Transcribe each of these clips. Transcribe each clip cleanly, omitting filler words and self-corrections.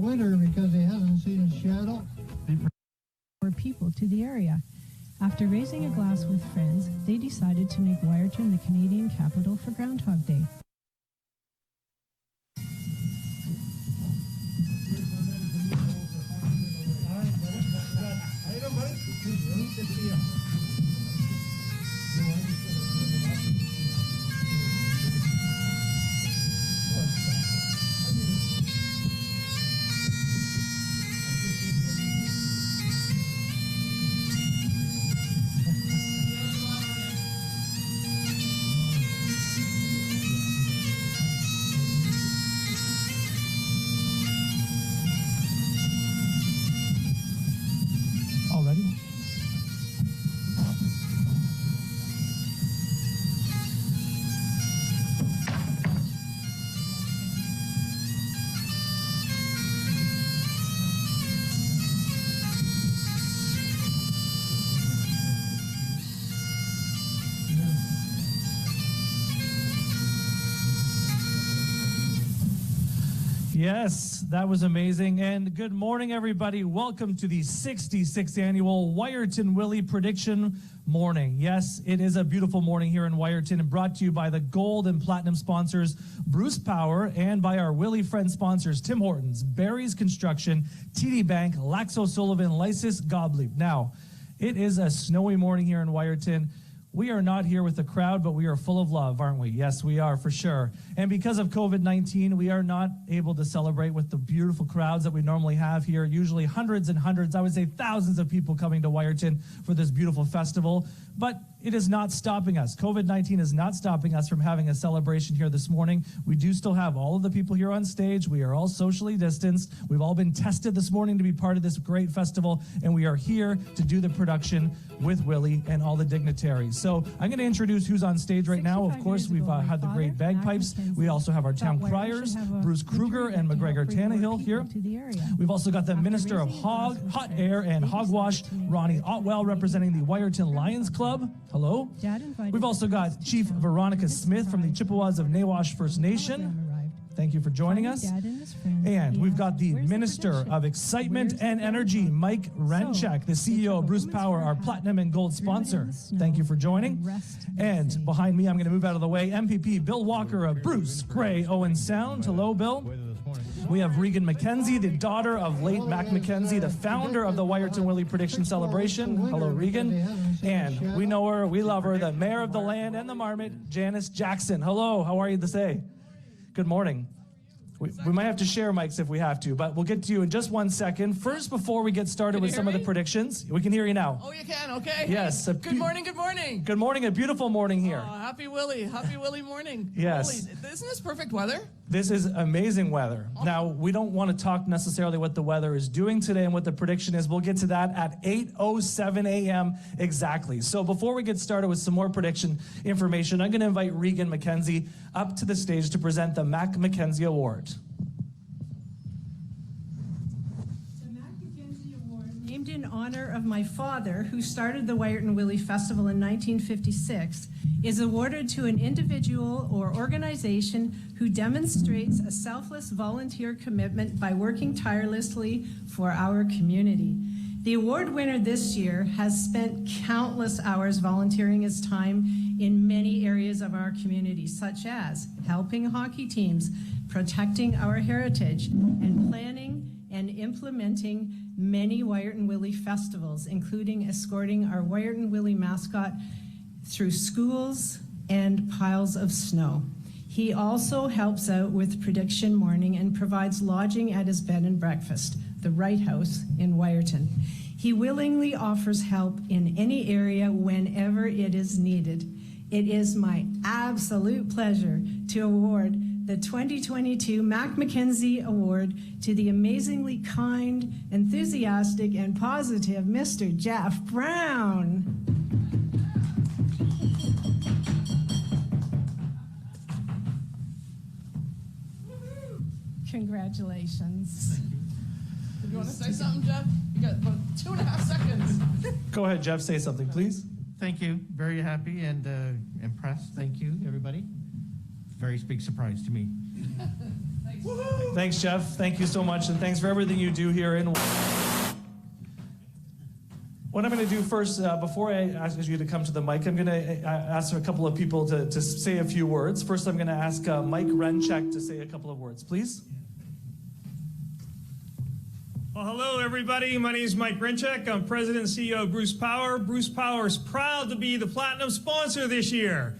winter because he hasn't seen a shadow. More people to the area. After raising a glass with friends, they decided to make Wiarton the Canadian capital for Groundhog Day. Yes, that was amazing. And good morning, everybody. Welcome to the 66th annual Wiarton Willie Prediction Morning. Yes, it is a beautiful morning here in Wiarton, and brought to you by the gold and platinum sponsors Bruce Power, and by our Willie friend sponsors Tim Hortons, Barry's Construction, TD Bank, Laxo Sullivan, Lysis, Gobleep. Now, it is a snowy morning here in Wiarton. We are not here with the crowd, but we are full of love, aren't we? Yes, we are, for sure. And because of COVID-19, we are not able to celebrate with the beautiful crowds that we normally have here. Usually hundreds and hundreds, I would say thousands of people coming to Wiarton for this beautiful festival. But it is not stopping us. COVID-19 is not stopping us from having a celebration here this morning. We do still have all of the people here on stage. We are all socially distanced. We've all been tested this morning to be part of this great festival, and we are here to do the production with Willie and all the dignitaries. So I'm going to introduce who's on stage right now. Of course, we've had the great bagpipes. We also have our town criers, Bruce Kruger and McGregor Tannehill here. We've also got the Minister of Hot Air and Hogwash, Ronnie Otwell, representing the Wiarton Lions Club. Hello. We've also got Chief Veronica Smith from the Chippewas of Nawash First Nation. Thank you for joining us. And we've got the Minister of Excitement and Energy, Mike Renchak, the CEO of Bruce Power, our Platinum and Gold sponsor. Thank you for joining. And behind me, I'm going to move out of the way, MPP Bill Walker of Bruce Gray Owen Sound. Hello, Bill. We have Regan McKenzie, the daughter of late Mac McKenzie, the founder of the Wiarton Willie Prediction Celebration. Hello, Regan. And we know her, we love her, the mayor of the land and the marmot, Janice Jackson. Hello, how are you this day? Good morning. We might have to share mics if we have to, but we'll get to you in just 1 second. First, before we get started with some of the predictions, we can hear you now. Oh, you can? Okay. Yes. Good morning, good morning. Good morning, a beautiful morning here. Happy Willie morning. Yes. Willie, isn't this perfect weather? This is amazing weather. Now, we don't want to talk necessarily what the weather is doing today and what the prediction is. We'll get to that at 8:07 a.m. exactly. So before we get started with some more prediction information, I'm going to invite Regan McKenzie up to the stage to present the Mac McKenzie Award. Named in honor of my father, who started the Wiarton Willie Festival in 1956, is awarded to an individual or organization who demonstrates a selfless volunteer commitment by working tirelessly for our community. The award winner this year has spent countless hours volunteering his time in many areas of our community, such as helping hockey teams, protecting our heritage, and planning and implementing many Wiarton Willie festivals, including escorting our Wiarton Willie mascot through schools and piles of snow. He also helps out with Prediction Morning and provides lodging at his bed and breakfast, the Wright House in Wiarton. He willingly offers help in any area whenever it is needed. It is my absolute pleasure to award the 2022 Mac McKenzie Award to the amazingly kind, enthusiastic, and positive Mr. Jeff Brown. Congratulations. Do you want to say something, Jeff? You got about 2.5 seconds. Go ahead, Jeff, say something, please. Thank you. Very happy and impressed. Thank you, everybody. Very big surprise to me. Thanks, Thanks, Jeff. Thank you so much, and thanks for everything you do here in. What I'm going to do first, before I ask you to come to the mic, I'm going to ask a couple of people to say a few words. First, I'm going to ask Mike Renchek to say a couple of words, please. Well, hello, everybody. My name is Mike Renchek. I'm President and CEO of Bruce Power. Bruce Power is proud to be the platinum sponsor this year.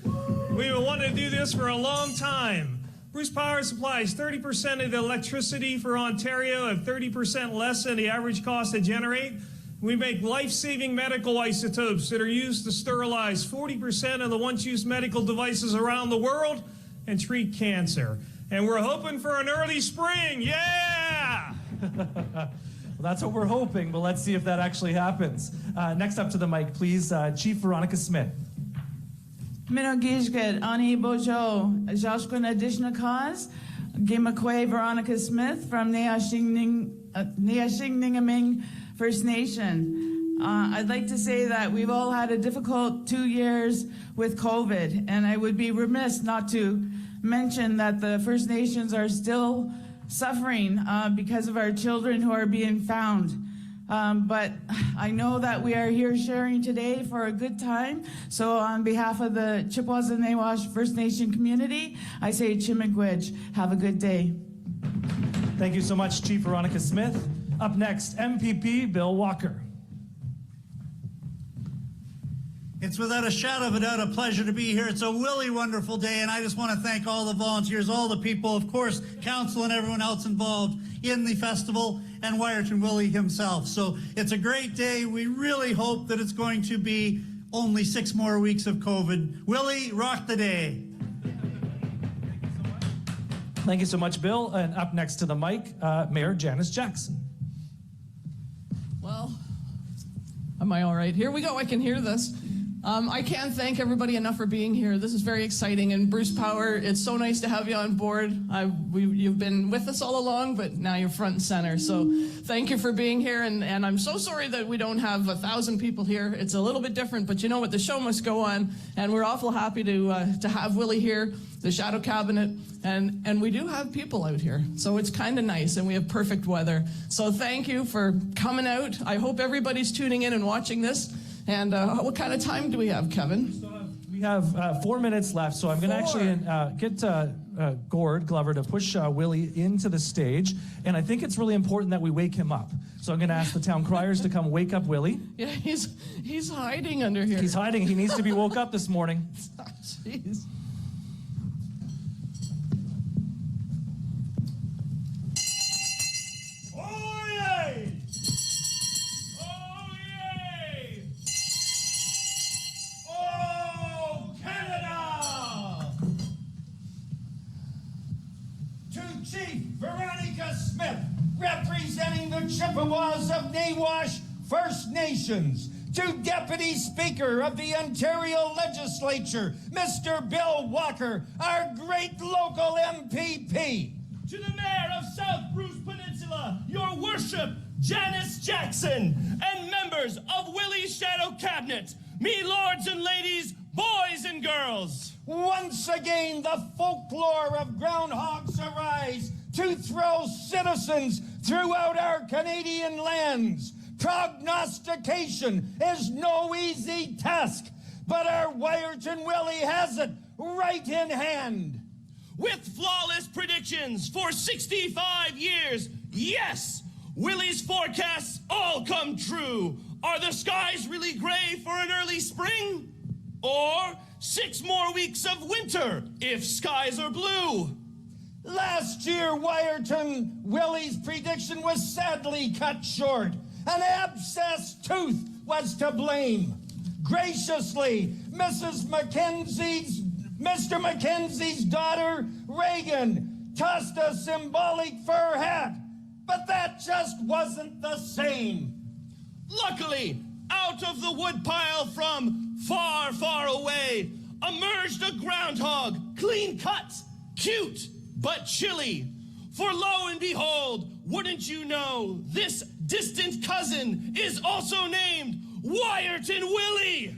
We've been wanting to do this for a long time. Bruce Power supplies 30% of the electricity for Ontario at 30% less than the average cost to generate. We make life-saving medical isotopes that are used to sterilize 40% of the once-used medical devices around the world and treat cancer. And we're hoping for an early spring. Yeah! Well, that's what we're hoping, but let's see if that actually happens. Next up to the mic, please, Chief Veronica Smith. Minogishgat, Ani Bojo, Joshkun additional cause, Gimakwe Veronica Smith from Neashingningaming First Nation. I'd like to say that we've all had a difficult 2 years with COVID, and I would be remiss not to mention that the First Nations are still suffering because of our children who are being found. But I know that we are here sharing today for a good time. So on behalf of the Chippewas and Nawash First Nation community, I say Chimigwij, have a good day. Thank you so much, Chief Veronica Smith. Up next, MPP Bill Walker. It's without a shadow of a doubt a pleasure to be here. It's a really wonderful day, and I just want to thank all the volunteers, all the people, of course, council and everyone else involved in the festival, and Wiarton Willie himself. So it's a great day. We really hope that it's going to be only 6 more weeks of COVID. Willie, rock the day. Thank you so much, Bill. And up next to the mic, Mayor Janice Jackson. Well, am I all right? Here we go. I can hear this. I can't thank everybody enough for being here. This is very exciting. And Bruce Power, it's so nice to have you on board. You've been with us all along, but now you're front and center. So thank you for being here. And I'm so sorry that we don't have 1,000 people here. It's a little bit different, but you know what? The show must go on. And we're awful happy to have Willie here, the Shadow Cabinet. And we do have people out here. So it's kind of nice, and we have perfect weather. So thank you for coming out. I hope everybody's tuning in and watching this. And what kind of time do we have, Kevin? We have 4 minutes left, so I'm going to actually get Gord Glover to push Willie into the stage. And I think it's really important that we wake him up. So I'm going to ask the town criers to come wake up Willie. Yeah, he's hiding under here. He's hiding. He needs to be woke up this morning. Jeez. Veronica Smith, representing the Chippewas of Nawash First Nations. To Deputy Speaker of the Ontario Legislature, Mr. Bill Walker, our great local MPP. To the Mayor of South Bruce Peninsula, Your Worship, Janice Jackson, and members of Willie's Shadow Cabinet, me lords and ladies, boys and girls. Once again, the folklore of groundhogs arise to thrill citizens throughout our Canadian lands. Prognostication is no easy task, but our Wiarton Willie has it right in hand. With flawless predictions for 65 years, yes, Willie's forecasts all come true. Are the skies really gray for an early spring? Or 6 more weeks of winter if skies are blue? Last year, Wiarton Willie's prediction was sadly cut short. An abscessed tooth was to blame. Graciously, Mr. Mackenzie's daughter, Reagan, tossed a symbolic fur hat, but that just wasn't the same. Luckily, out of the woodpile from far, far away, emerged a groundhog, clean cut, cute, but chilly. For lo and behold, wouldn't you know, this distant cousin is also named Wiarton Willie.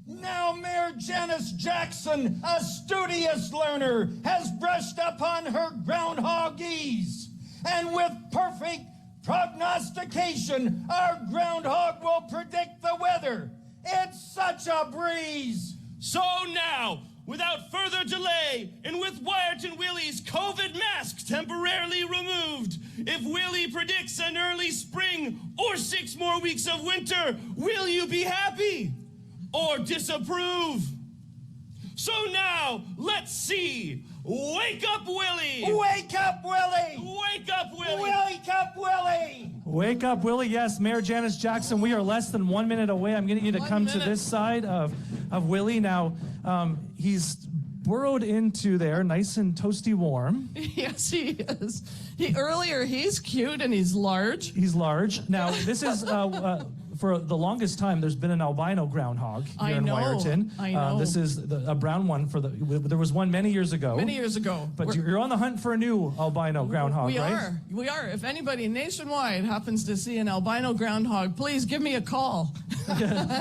Now Mayor Janice Jackson, a studious learner, has brushed up on her groundhogese. And with perfect prognostication, our groundhog will predict the weather. It's such a breeze. So now, without further delay, and with Wiarton Willie's COVID mask temporarily removed, if Willie predicts an early spring or 6 more weeks of winter, will you be happy or disapprove? So now, let's see. Wake up, Willie! Wake up, Willie! Wake up, Willie! Wake up, Willie! Wake up, Willie. Yes, Mayor Janice Jackson, we are less than 1 minute away. I'm getting you to 1 come to minute. this side of Willie. Now, he's burrowed into there, nice and toasty warm. Yes, he is. He's cute and he's large. He's large. Now, this is, for the longest time, there's been an albino groundhog here in Wiarton. I know. This is a brown one. There was one many years ago. Many years ago. But you're on the hunt for a new albino groundhog, We right? We are. If anybody nationwide happens to see an albino groundhog, please give me a call.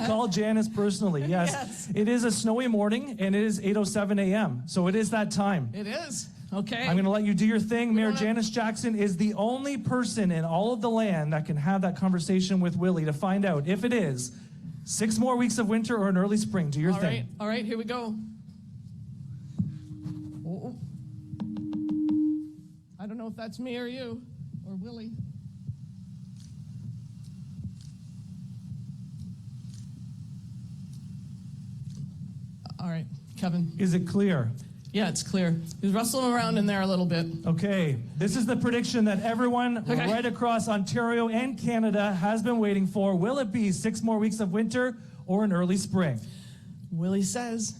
Call Janice personally, yes. Yes. It is a snowy morning, and it is 8:07 a.m., so it is that time. It is. Okay. I'm going to let you do your thing. Mayor don't have- Janice Jackson is the only person in all of the land that can have that conversation with Willie to find out if it is 6 more weeks of winter or an early spring. Do your All right. thing. All right, here we go. Oh. I don't know if that's me or you or Willie. All right, Kevin. Is it clear? Yeah, it's clear. He's rustling around in there a little bit. Okay, this is the prediction that everyone right across Ontario and Canada has been waiting for. Will it be 6 more weeks of winter or an early spring? Willie says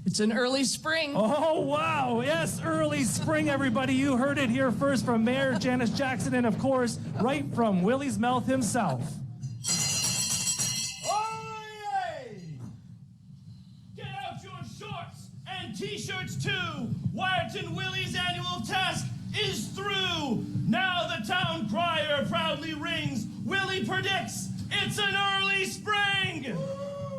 it's an early spring. Oh, wow. Yes, early spring, everybody. You heard it here first from Mayor Janice Jackson and, of course, right from Willie's mouth himself. Get out your shorts and t-shirts too. Wiarton Willie's annual task is through. Now the town crier proudly rings. Willie predicts it's an early spring.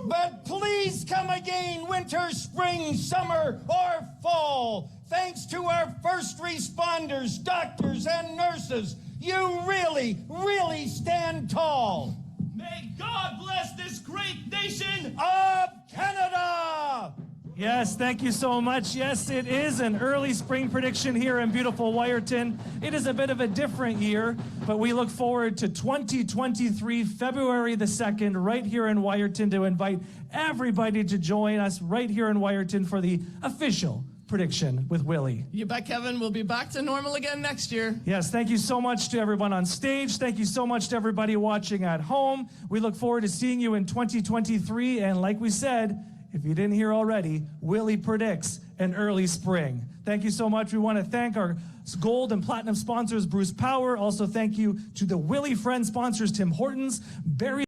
But please come again, winter, spring, summer, or fall. Thanks to our first responders, doctors, and nurses, you really, really stand tall. May God bless this great nation Of Canada! Yes, thank you so much. Yes, it is an early spring prediction here in beautiful Wiarton. It is a bit of a different year, but we look forward to 2023, February the 2nd, right here in Wiarton to invite everybody to join us right here in Wiarton for the official prediction with Willie. You bet, Kevin. We'll be back to normal again next year. Yes, thank you so much to everyone on stage. Thank you so much to everybody watching at home. We look forward to seeing you in 2023. And like we said, if you didn't hear already, Willie predicts an early spring. Thank you so much. We want to thank our gold and platinum sponsors, Bruce Power. Also, thank you to the Willie Friend sponsors, Tim Hortons, Barry